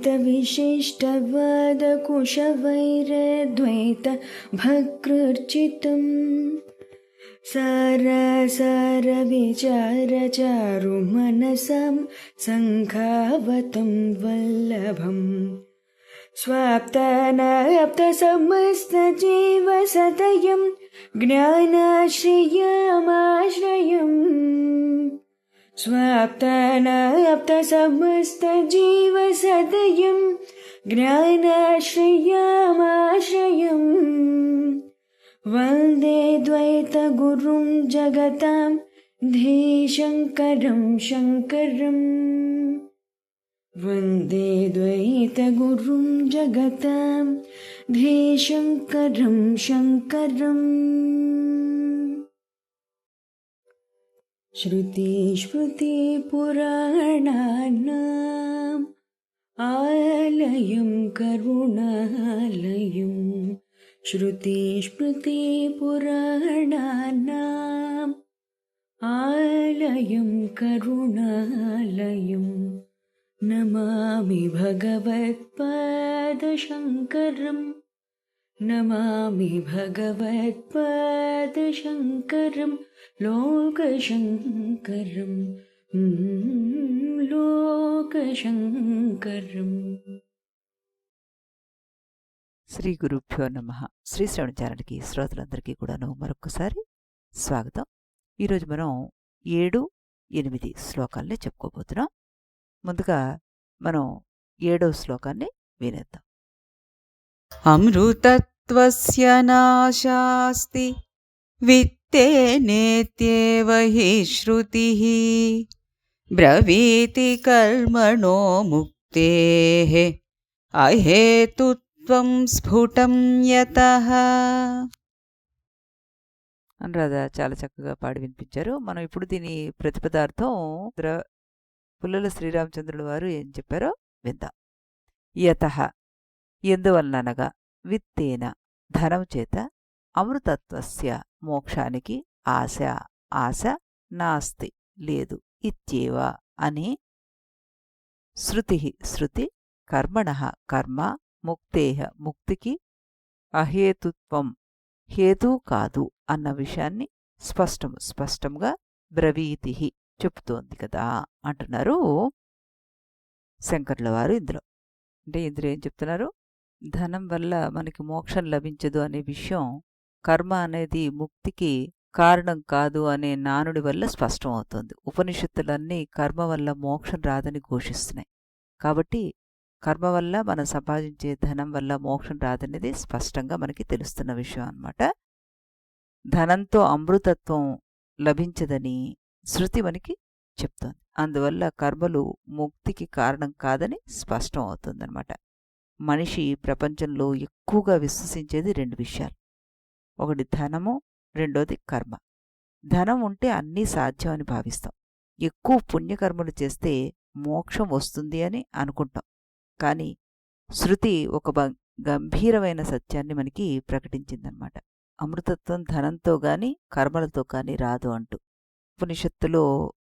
द्वैतविशिष्टवादकुशवैरद्वैतभकृर्चितं सारसारविचारचारुमनसं सङ्घावतं वल्लभम् स्वाप्तानाप्तसमस्तजीवसदयं ज्ञानाश्रयमाश्रयम् स्वाप्तानाप्तसमस्तजीवसदयं ज्ञानाश्रयमाश्रयम् वन्दे द्वैतगुरुं जगतां धीशङ्करं शङ्करम् वन्दे द्वैतगुरुं जगतां धीशङ्करं शङ्करम्। श्रुतिस्मृतिपुराणानाम् आलयं करुणालयं श्रुतिस्मृतिपुराणानाम् आलयं करुणालयं नमामि भगवत्पादशङ्करं नमामि भगवत्पादशङ्करं लोकशङ्करं लोकशङ्करम्। శ్రీ గురుభ్యో నమః. శ్రీ శ్రవణ ఛానల్కి శ్రోతలందరికీ కూడాను మరొకసారి స్వాగతం. ఈరోజు మనం 7, 8 శ్లోకాల్ని చెప్పుకోబోతున్నాం. ముందుగా మనం 7వ శ్లోకాన్ని వినేద్దాం. అమృతత్వస్య నాశాస్తి విత్తేనేత్యేవ హి శ్రుతిః బ్రవీతి కర్మణో ముక్తేః అహేతుత్వం స్ఫుటం యతః. అనురాధ చాలా చక్కగా పాడి వినిపించారు. మనం ఇప్పుడు దీని ప్రతిపదార్థం పుల్లల శ్రీరామచంద్రుల వారు ఏం చెప్పారో విందాం. యతః ఎందువలనగా, విత్తేన ధనం చేత, అమృతత్వస్య మోక్షానికి ఆశ నాస్తి లేదు, ఇత్యేవ అని, శృతి కర్మణః కర్మ, ముక్తేహ ముక్తికి, అహేతుత్వం హేతు కాదు అన్న విషయాన్ని స్పష్టంగా బ్రవీతి చెప్తోంది కదా అంటున్నారు శంకరుల వారు. ఇందులో ఏం చెప్తున్నారు, ధనం వల్ల మనకి మోక్షం లభించదు అనే విషయం కర్మ అనేది ముక్తికి కారణం కాదు అనే నానుడి వల్ల స్పష్టం అవుతుంది. ఉపనిషత్తులన్నీ కర్మ వల్ల మోక్షం రాదని ఘోషిస్తున్నాయి. కాబట్టి కర్మ వల్ల మనం సంపాదించే ధనం వల్ల మోక్షం రాదనేది స్పష్టంగా మనకి తెలుస్తున్న విషయం అన్నమాట. ధనంతో అమృతత్వం లభించదని శృతి మనకి చెప్తోంది. అందువల్ల కర్మలు ముక్తికి కారణం కాదని స్పష్టం అవుతుందన్నమాట. మనిషి ప్రపంచంలో ఎక్కువగా విశ్వసించేది 2 విషయాలు. ఒకటి ధనము, రెండోది కర్మ. ధనం ఉంటే అన్నీ సాధ్యం అని భావిస్తాం. ఎక్కువ పుణ్యకర్మలు చేస్తే మోక్షం వస్తుంది అని అనుకుంటాం. కానీ శృతి ఒక గంభీరమైన సత్యాన్ని మనకి ప్రకటించిందనమాట. అమృతత్వం ధనంతో గాని కర్మలతో కానీ రాదు అంటూ. ఉపనిషత్తులో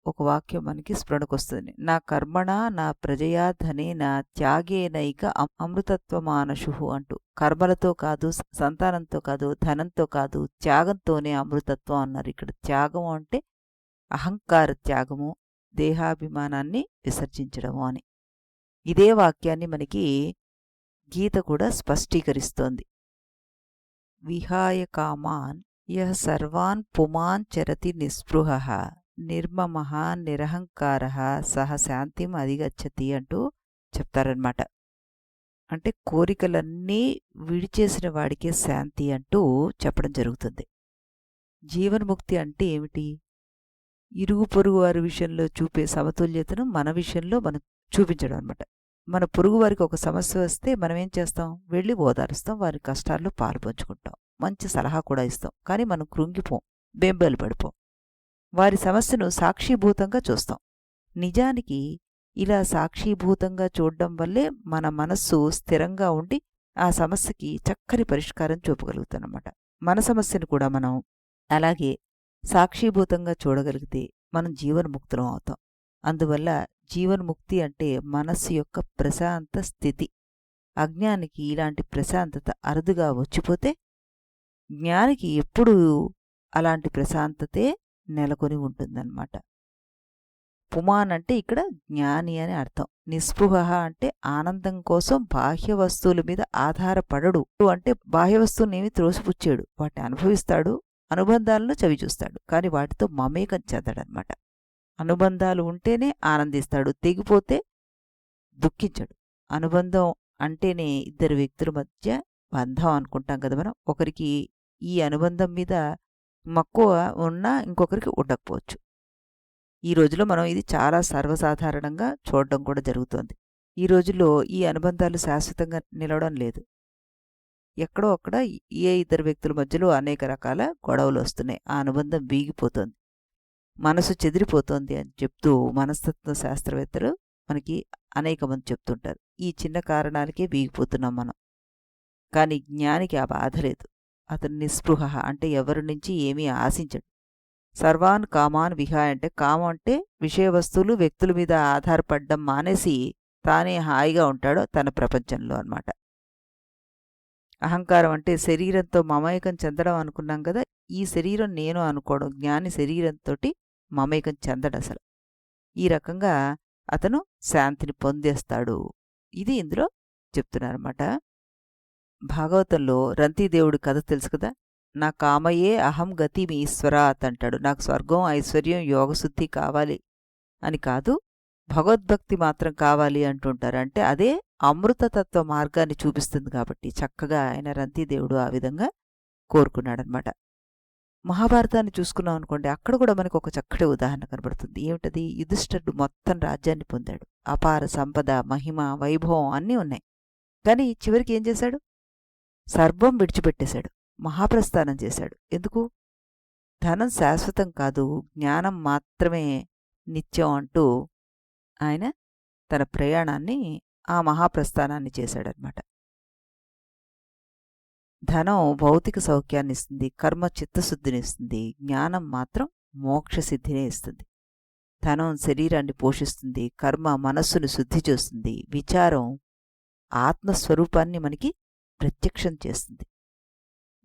ఒక వాక్యం మనకి స్ఫురణకొస్తుంది. నా కర్మణ నా ప్రజయా ధనేన త్యాగేనైక అమృతత్వమానశు అంటూ. కర్మలతో కాదు, సంతానంతో కాదు, ధనంతో కాదు, త్యాగంతోనే అమృతత్వం అన్నారు. ఇక్కడ త్యాగం అంటే అహంకార త్యాగము, దేహాభిమానాన్ని విసర్జించడము అని. ఇదే వాక్యాన్ని మనకి గీత కూడా స్పష్టీకరిస్తోంది. విహాయ కామాన్ యః సర్వాన్ పుమాన్ చరతి నిస్పృహః నిర్మమః నిరహంకారః సహ శాంతిం అధిగచ్చతి అంటూ చెప్తారనమాట. అంటే కోరికలన్నీ విడిచేసిన వాడికే శాంతి అంటూ చెప్పడం జరుగుతుంది. జీవన్ముక్తి అంటే ఏమిటి? ఇరుగు పొరుగు వారి విషయంలో చూపే సమతుల్యతను మన విషయంలో మనం చూపించడం అనమాట. మన పొరుగు వారికి ఒక సమస్య వస్తే మనం ఏం చేస్తాం? వెళ్ళి ఓదారుస్తాం, వారి కష్టాల్లో పాలు పంచుకుంటాం, మంచి సలహా కూడా ఇస్తాం. కానీ మనం కృంగిపోం, బెంబేలు పడిపోం. వారి సమస్యను సాక్షిభూతంగా చూస్తాం. నిజానికి ఇలా సాక్షిభూతంగా చూడడం వల్లే మన మనస్సు స్థిరంగా ఉండి ఆ సమస్యకి చక్కని పరిష్కారం చూపగలుగుతామన్నమాట. మన సమస్యను కూడా మనం అలాగే సాక్షిభూతంగా చూడగలిగితే మనం జీవన్ముక్తులం అవుతాం. అందువల్ల జీవన్ముక్తి అంటే మనస్సు యొక్క ప్రశాంత స్థితి. అజ్ఞానికి ఇలాంటి ప్రశాంతత అరుదుగా వచ్చిపోతే, జ్ఞానికి ఎప్పుడూ అలాంటి ప్రశాంతతే నెలకొని ఉంటుందన్నమాట. పుమాన్ అంటే ఇక్కడ జ్ఞాని అని అర్థం. నిస్పృహ అంటే ఆనందం కోసం బాహ్య వస్తువుల మీద ఆధారపడడు. అంటే బాహ్య వస్తువునేమి త్రోసిపుచ్చాడు, వాటిని అనుభవిస్తాడు, అనుబంధాలను చవిచూస్తాడు, కానీ వాటితో మమేకం చెందడనమాట. అనుబంధాలు ఉంటేనే ఆనందిస్తాడు, తెగిపోతే దుఃఖించడు. అనుబంధం అంటేనే ఇద్దరు వ్యక్తుల మధ్య బంధం అనుకుంటాం కదా మనం. ఒకరికి ఈ అనుబంధం మీద మక్కువ ఉన్నా ఇంకొకరికి ఉండకపోవచ్చు. ఈ రోజులో మనం ఇది చాలా సర్వసాధారణంగా చూడడం కూడా జరుగుతోంది. ఈ రోజుల్లో ఈ అనుబంధాలు శాశ్వతంగా నిలవడం లేదు. ఎక్కడో అక్కడ ఏ ఇద్దరు వ్యక్తుల మధ్యలో అనేక రకాల గొడవలు వస్తున్నాయి. ఆ అనుబంధం వీగిపోతోంది, మనసు చెదిరిపోతోంది అని చెప్తూ మనస్తత్వ శాస్త్రవేత్తలు మనకి అనేక మంది చెప్తుంటారు. ఈ చిన్న కారణాలకే వీగిపోతున్నాం మనం. కానీ జ్ఞానికి ఆ బాధ లేదు. అతను నిస్పృహ అంటే ఎవరి నుంచి ఏమీ ఆశించడు. సర్వాన్ కామాన్ విహాయ అంటే కామం అంటే విషయ వస్తువులు వ్యక్తుల మీద ఆధారపడడం మానేసి తానే హాయిగా ఉంటాడో తన ప్రపంచంలో అన్నమాట. అహంకారం అంటే శరీరంతో మమేకం చెందడం అనుకున్నాం కదా. ఈ శరీరం నేను అనుకోవడం. జ్ఞాని శరీరంతో మమేకం చెందడు అసలు. ఈ రకంగా అతను శాంతిని పొందేస్తాడు. ఇది ఇందులో చెప్తున్నారన్నమాట. భాగవతంలో రంతిదేవుడి కథ తెలుసు కదా. నా కామయే అహం గతి మీ ఈశ్వరాత్ అంటాడు. నాకు స్వర్గం, ఐశ్వర్యం, యోగశుద్ధి కావాలి అని కాదు, భగవద్భక్తి మాత్రం కావాలి అంటుంటారు. అంటే అదే అమృతతత్వ మార్గాన్ని చూపిస్తుంది కాబట్టి చక్కగా ఆయన రంతిదేవుడు ఆ విధంగా కోరుకున్నాడనమాట. మహాభారతాన్ని చూసుకున్నాం అనుకోండి, అక్కడ కూడా మనకు ఒక చక్కటి ఉదాహరణ కనబడుతుంది. ఏమిటది? యుధిష్ఠిరుడు మొత్తం రాజ్యాన్ని పొందాడు. అపార సంపద, మహిమ, వైభవం అన్నీ ఉన్నాయి. కానీ చివరికి ఏం చేశాడు? సర్వం విడిచిపెట్టేశాడు, మహాప్రస్థానం చేశాడు. ఎందుకు? ధనం శాశ్వతం కాదు, జ్ఞానం మాత్రమే నిత్యం అంటూ ఆయన తన ప్రయాణాన్ని, ఆ మహాప్రస్థానాన్ని చేశాడనమాట. ధనం భౌతిక సౌఖ్యాన్ని ఇస్తుంది, కర్మ చిత్తశుద్ధిని ఇస్తుంది, జ్ఞానం మాత్రం మోక్షసిద్ధినే ఇస్తుంది. ధనం శరీరాన్ని పోషిస్తుంది, కర్మ మనస్సును శుద్ధి చేస్తుంది, విచారం ఆత్మస్వరూపాన్ని మనకి ప్రత్యక్షం చేస్తుంది.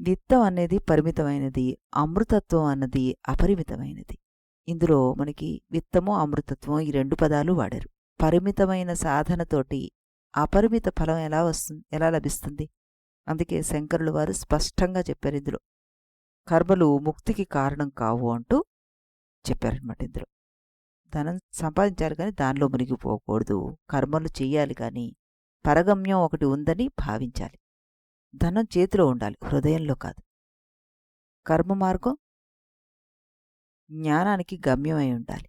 విత్తం అనేది పరిమితమైనది, అమృతత్వం అన్నది అపరిమితమైనది. ఇందులో మనకి విత్తము, అమృతత్వం ఈ రెండు పదాలు వాడారు. పరిమితమైన సాధనతోటి అపరిమిత ఫలం ఎలా లభిస్తుంది? అందుకే శంకరులు వారు స్పష్టంగా చెప్పారు ఇందులో. కర్మలు ముక్తికి కారణం కావు అంటూ చెప్పారనమాట. ఇందులో ధనం సంపాదించాలి కానీ దానిలో మునిగిపోకూడదు. కర్మలు చెయ్యాలి కానీ పరగమ్యం ఒకటి ఉందని భావించాలి. ధనం చేతిలో ఉండాలి, హృదయంలో కాదు. కర్మ మార్గం జ్ఞానానికి గమ్యమై ఉండాలి.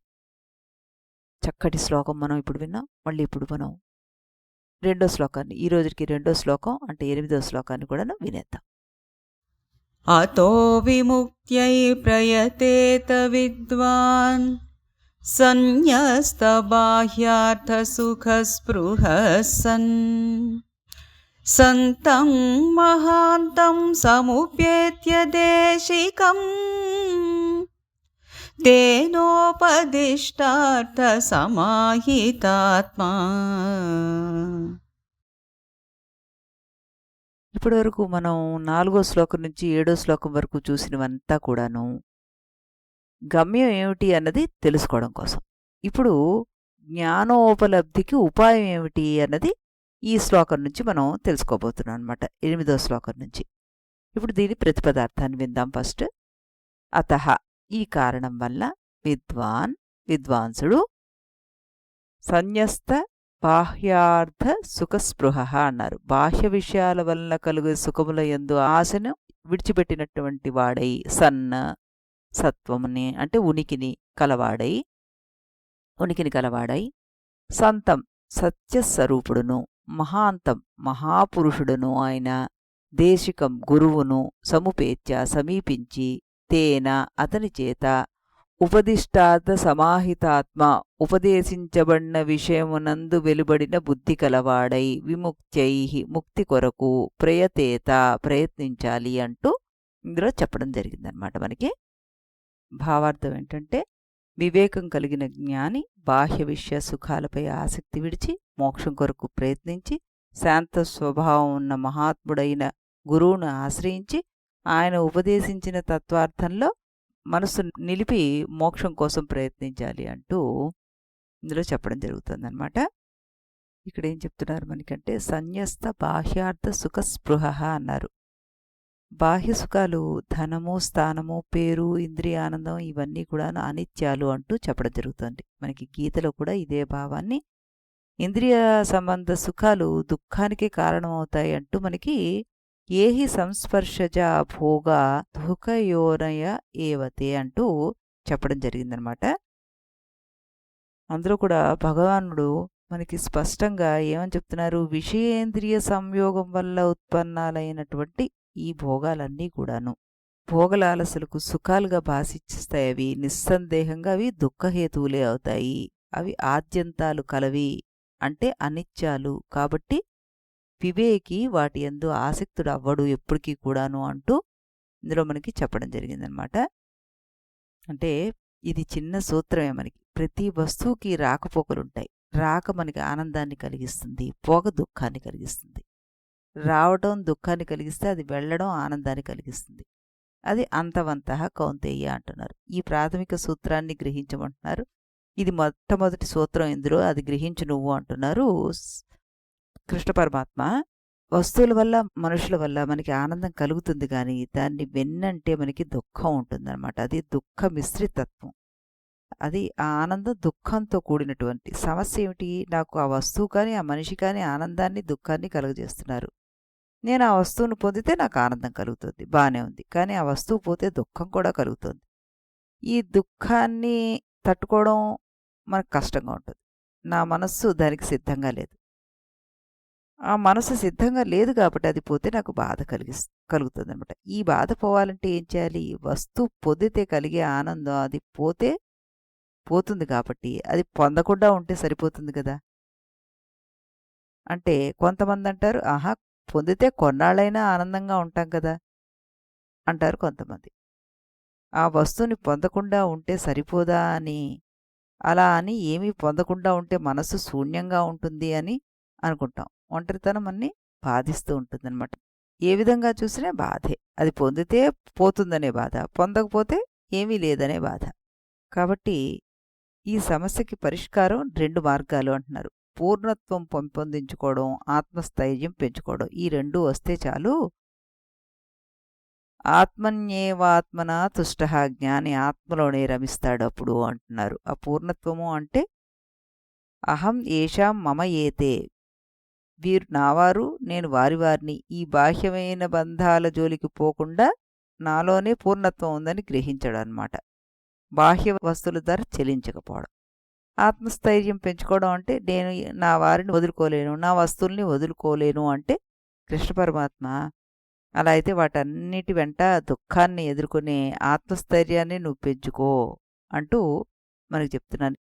చక్కటి శ్లోకం మనం ఇప్పుడు విన్నాం. మళ్ళీ ఇప్పుడు మనం రెండో శ్లోకాన్ని, ఈ రోజుకి రెండో శ్లోకం అంటే 8వ శ్లోకాన్ని కూడా వినేద్దాం. అతో విముక్త్యై ప్రయతేత విద్వాన్ సన్యస్త బాహ్యార్థ సుఖ స్పృహ సన్ సంతం మహాంతం సముపేత్య దేశికం తేనోపదిష్టార్థ సమాహితాత్మా. ఇప్పటి వరకు మనం 4వ శ్లోకం నుంచి 7వ శ్లోకం వరకు చూసినవంతా కూడాను గమ్యం ఏమిటి అన్నది తెలుసుకోవడం కోసం. ఇప్పుడు జ్ఞానోపలబ్ధికి ఉపాయం ఏమిటి అన్నది ఈ శ్లోకం నుంచి మనం తెలుసుకోబోతున్నాం అనమాట. 8వ శ్లోకం నుంచి. ఇప్పుడు దీని ప్రతిపదార్థాన్ని విందాం ఫస్ట్. అతః ఈ కారణం వల్ల విద్వాన్ విద్వాంసుడు సన్యస్త బాహ్యార్థ సుఖస్పృహ అన్నారు. బాహ్య విషయాల వలన కలుగు సుఖముల యందు ఆశను విడిచిపెట్టినటువంటి వాడై, సన్న సత్వముని అంటే ఉనికిని కలవాడై, సంతం సత్యస్వరూపుడును, మహాంతం మహాపురుషుడును ఆయన దేశికం గురువును సముపేత్య సమీపించి, తేన అతని చేత ఉపదిష్టార్థ సమాహితాత్మ ఉపదేశించబడిన విషయమునందు వెలుబడిన బుద్ధి కలవాడై, విముక్త్యై ముక్తి కొరకు ప్రయతేత ప్రయత్నించాలి అంటూ ఇందులో చెప్పడం జరిగిందనమాట. మనకి భావార్థం ఏంటంటే, వివేకం కలిగిన జ్ఞాని బాహ్య విషయ సుఖాలపై ఆసక్తి విడిచి మోక్షం కొరకు ప్రయత్నించి శాంత స్వభావం ఉన్న మహాత్ముడైన గురువును ఆశ్రయించి ఆయన ఉపదేశించిన తత్వార్థంలో మనసు నిలిపి మోక్షం కోసం ప్రయత్నించాలి అంటూ ఇందులో చెప్పడం జరుగుతుందన్నమాట. ఇక్కడ ఏం చెప్తున్నారు మనకంటే సన్యస్త బాహ్యార్థ సుఖ స్పృహ అన్నారు. బాహ్య సుఖాలు ధనము, స్థానము, పేరు, ఇంద్రియానందం ఇవన్నీ కూడా అనిత్యాలు అంటూ చెప్పడం జరుగుతుంది. మనకి గీతలో కూడా ఇదే భావాన్ని ఇంద్రియ సంబంధ సుఖాలు దుఃఖానికి కారణమవుతాయి అంటూ మనకి ఏహి సంస్పర్శజ భోగ దుఃఖయోనయ ఏవతే అంటూ చెప్పడం జరిగిందనమాట. అందులో కూడా భగవానుడు మనకి స్పష్టంగా ఏమని చెప్తున్నారు, విషయేంద్రియ సంయోగం వల్ల ఉత్పన్నాలైనటువంటి ఈ భోగాలన్నీ కూడాను భోగలాలసలకు సుఖాలుగా భాషిస్తాయి. అవి నిస్సందేహంగా అవి దుఃఖహేతువులే అవుతాయి. అవి ఆద్యంతాలు కలవి, అంటే అనిత్యాలు. కాబట్టి వివేకి వాటి యందు ఆసక్తుడు అవ్వడు ఎప్పటికీ కూడాను అంటూ ఇందులో మనకి చెప్పడం జరిగిందనమాట. అంటే ఇది చిన్న సూత్రమే. మనకి ప్రతి వస్తువుకి రాకపోకలుంటాయి. రాక మనకి ఆనందాన్ని కలిగిస్తుంది, పోక దుఃఖాన్ని కలిగిస్తుంది. రావటం దుఃఖాన్ని కలిగిస్తే అది వెళ్ళడం ఆనందాన్ని కలిగిస్తుంది. అది అంతవంతః కౌంతేయ అంటున్నారు. ఈ ప్రాథమిక సూత్రాన్ని గ్రహించమంటున్నారు. ఇది మొట్టమొదటి సూత్రం ఇందులో, అది గ్రహించు నువ్వు అంటున్నారు కృష్ణ పరమాత్మ. వస్తువుల వల్ల మనుషుల వల్ల మనకి ఆనందం కలుగుతుంది, కానీ దాన్ని వెన్నంటే మనకి దుఃఖం ఉంటుందన్నమాట. అది దుఃఖ మిశ్రితత్వం. అది ఆ ఆనందం దుఃఖంతో కూడినటువంటి సమస్య ఏమిటి, నాకు ఆ వస్తువు కానీ ఆ మనిషి కానీ ఆనందాన్ని దుఃఖాన్ని కలుగజేస్తున్నారు. నేను ఆ వస్తువును పొందితే నాకు ఆనందం కలుగుతుంది, బాగానే ఉంది. కానీ ఆ వస్తువు పోతే దుఃఖం కూడా కలుగుతుంది. ఈ దుఃఖాన్ని తట్టుకోవడం మనకు కష్టంగా ఉంటుంది. నా మనస్సు దానికి సిద్ధంగా లేదు. ఆ మనసు సిద్ధంగా లేదు కాబట్టి అది పోతే నాకు బాధ కలుగుతుంది అనమాట. ఈ బాధ పోవాలంటే ఏం చేయాలి, వస్తువు పొందితే కలిగే ఆనందం అది పోతే పోతుంది కాబట్టి అది పొందకుండా ఉంటే సరిపోతుంది కదా. అంటే కొంతమంది అంటారు, ఆహా పొందితే కొన్నాళ్ళైనా ఆనందంగా ఉంటాం కదా అంటారు కొంతమంది. ఆ వస్తువుని పొందకుండా ఉంటే సరిపోదా అని, అలా అని ఏమీ పొందకుండా ఉంటే మనస్సు శూన్యంగా ఉంటుంది అని అనుకుంటాం. ఒంటరితనం అన్ని బాధిస్తూ ఉంటుందన్నమాట. ఏ విధంగా చూసినా బాధే. అది పొందితే పోతుందనే బాధ, పొందకపోతే ఏమీ లేదనే బాధ. కాబట్టి ఈ సమస్యకి పరిష్కారం 2 మార్గాలు అంటున్నారు. పూర్ణత్వం పెంపొందించుకోవడం, ఆత్మస్థైర్యం పెంచుకోవడం. ఈ 2 వస్తే చాలు. ఆత్మన్యేవాత్మన తుష్ట, జ్ఞాని ఆత్మలోనే రమిస్తాడు అప్పుడు అంటున్నారు. ఆ పూర్ణత్వము అంటే అహం ఏషాం మమ ఏతే, వీరు నావారు నేను వారిని, ఈ బాహ్యమైన బంధాల జోలికి పోకుండా నాలోనే పూర్ణత్వం ఉందని గ్రహించడం అన్నమాట. బాహ్య వస్తువుల ధర చెల్లించకపోవడం. ఆత్మస్థైర్యం పెంచుకోవడం అంటే నేను నా వారిని వదులుకోలేను, నా వస్తువుల్ని వదులుకోలేను అంటే కృష్ణ పరమాత్మ అలా అయితే వాటన్నిటి వెంట దుఃఖాన్ని ఎదుర్కొనే ఆత్మస్థైర్యాన్ని నువ్వు పెంచుకో అంటూ మనకు చెప్తున్నాను.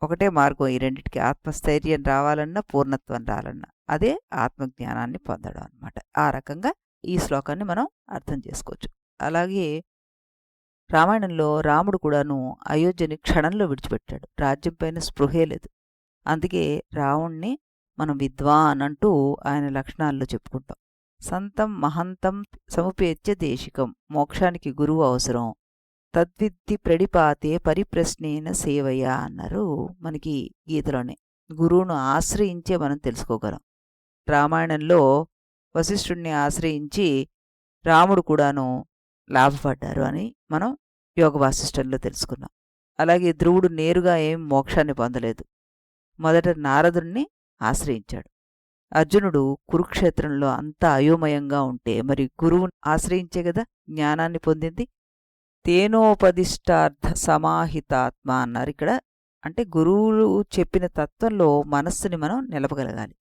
ఒకటే మార్గం ఈ రెండిటికి, ఆత్మస్థైర్యం రావాలన్నా పూర్ణత్వం రావాలన్నా అదే ఆత్మజ్ఞానాన్ని పొందడం అనమాట. ఆ రకంగా ఈ శ్లోకాన్ని మనం అర్థం చేసుకోవచ్చు. అలాగే రామాయణంలో రాముడు కూడాను అయోధ్యని క్షణంలో విడిచిపెట్టాడు. రాజ్యం పైన స్పృహే లేదు. అందుకే రావణ్ణి మనం విద్వాన్ అంటూ ఆయన లక్షణాల్లో చెప్పుకుంటాం. సంతం మహంతం సముపేత్య దేశికం, మోక్షానికి గురువు అవసరం. తద్విద్ది ప్రణిపాతే పరిప్రశ్నేన సేవయ అన్నారు మనకి గీతలోనే. గురువును ఆశ్రయించే మనం తెలుసుకోగలం. రామాయణంలో వశిష్ఠుణ్ణి ఆశ్రయించి రాముడు కూడాను లాభపడ్డారు అని మనం యోగ వాసిష్టంలో తెలుసుకున్నాం. అలాగే ధ్రువుడు నేరుగా ఏం మోక్షాన్ని పొందలేదు. మొదట నారదుణ్ణి ఆశ్రయించాడు. అర్జునుడు కురుక్షేత్రంలో అంతా అయోమయంగా ఉంటే మరి గురువుని ఆశ్రయించే కదా జ్ఞానాన్ని పొందింది. తేనోపదిష్టార్థ సమాహితాత్మ అన్నారు ఇక్కడ. అంటే గురువులు చెప్పిన తత్వంలో మనస్సుని మనం నిలపగలగాలి.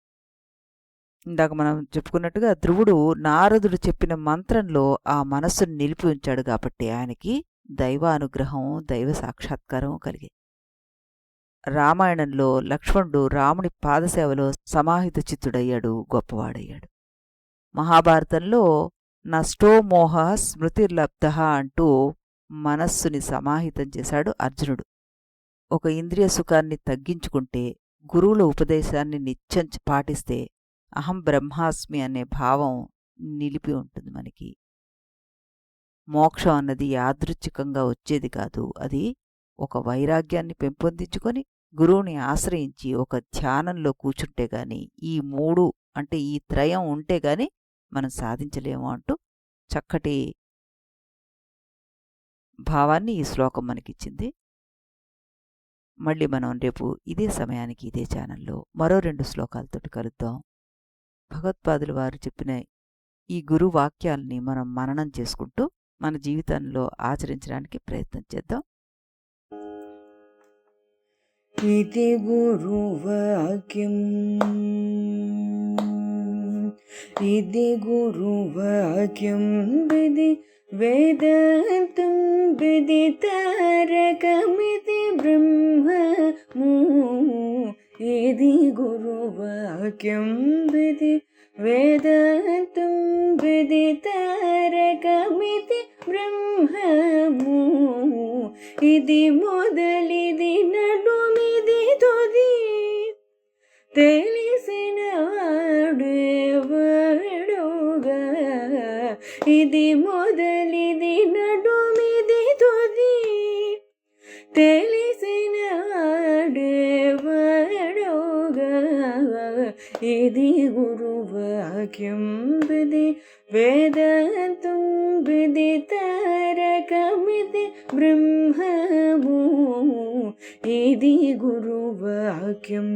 ఇందాక మనం చెప్పుకున్నట్టుగా ధ్రువుడు నారదుడు చెప్పిన మంత్రంలో ఆ మనస్సును నిలిపి ఉంచాడు కాబట్టి ఆయనకి దైవానుగ్రహం, దైవ సాక్షాత్కారం కలిగాయి. రామాయణంలో లక్ష్మణుడు రాముని పాదసేవలో సమాహిత చిత్తుడయ్యాడు, గొప్పవాడయ్యాడు. మహాభారతంలో నష్టో మోహ స్మృతిర్లబ్ధ అంటూ మనస్సుని సమాహితం చేశాడు అర్జునుడు. ఒక ఇంద్రియ సుఖాన్ని తగ్గించుకుంటే, గురువుల ఉపదేశాన్ని నిత్యం పాటిస్తే అహం బ్రహ్మాస్మి అనే భావం నిలిపి ఉంటుంది మనకి. మోక్షం అన్నది యాదృచ్ఛికంగా వచ్చేది కాదు. అది ఒక వైరాగ్యాన్ని పెంపొందించుకొని గురువుని ఆశ్రయించి ఒక ధ్యానంలో కూర్చుంటే గాని, ఈ 3 అంటే ఈ త్రయం ఉంటే గాని మనం సాధించలేము అంటూ చక్కటి భావాన్ని ఈ శ్లోకం మనకిచ్చింది. మళ్ళీ మనం రేపు ఇదే సమయానికి ఇదే ఛానల్లో మరో 2 శ్లోకాలతోటి కలుద్దాం. భగవత్పాదులు వారు చెప్పిన ఈ గురు వాక్యాల్ని మనం మననం చేసుకుంటూ మన జీవితంలో ఆచరించడానికి ప్రయత్నం చేద్దాం. इति गुरुवाक्यम् इति गुरुवाक्यं विधि वेदान्तं विदितारकमिति ब्रह्ममु इति गुरुवाक्यं विधि वेदान्तं विदितारकमिति ब्रह्ममु इति मोदलिदि नडुमिदि तुदि తెలిసిన వాడెవడుగా ఇది మొదలిది నడుమిది తుది తెలిసిన వాడెవడుగా ఇది గురువాక్యం విధి వేదాంతం విదితారకమితి బ్రహ్మము ఇది గురువాక్యం.